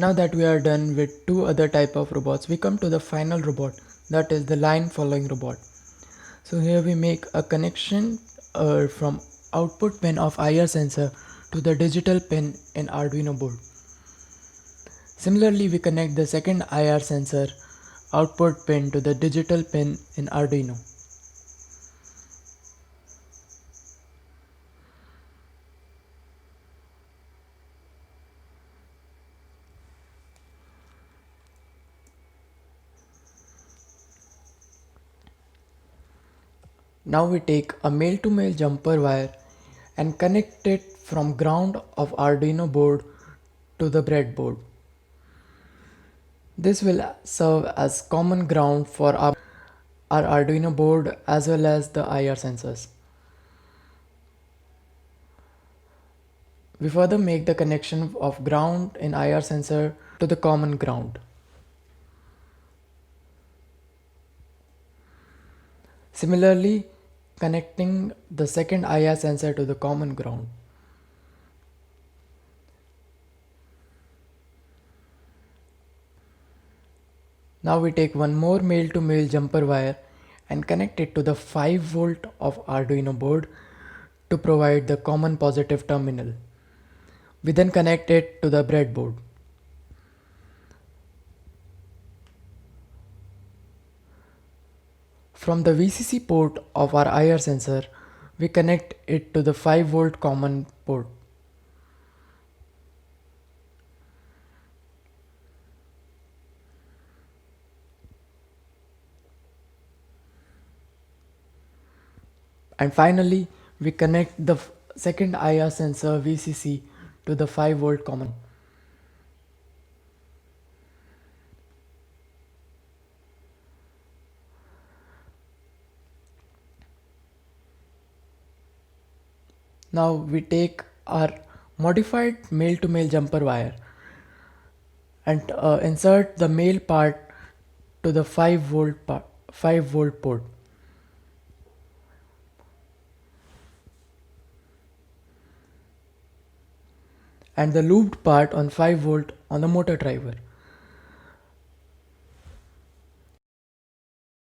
Now that we are done with two other type of robots, we come to the final robot, that is the line following robot. So here we make a connection from output pin of IR sensor to the digital pin in Arduino board. Similarly, we connect the second IR sensor output pin to the digital pin in Arduino. Now we take a male-to-male jumper wire and connect it from ground of Arduino board to the breadboard. This will serve as common ground for our Arduino board as well as the IR sensors. We further make the connection of ground in IR sensor to the common ground. Similarly, connecting the second IR sensor to the common ground. Now we take one more male-to-male jumper wire and connect it to the 5 volt of Arduino board to provide the common positive terminal. We then connect it to the breadboard. From the VCC port of our IR sensor, we connect it to the 5 volt common port. And finally, we connect the second IR sensor VCC to the 5 volt common. Now we take our modified male-to-male jumper wire and insert the male part to the 5 volt port. And the looped part on 5 volt on the motor driver.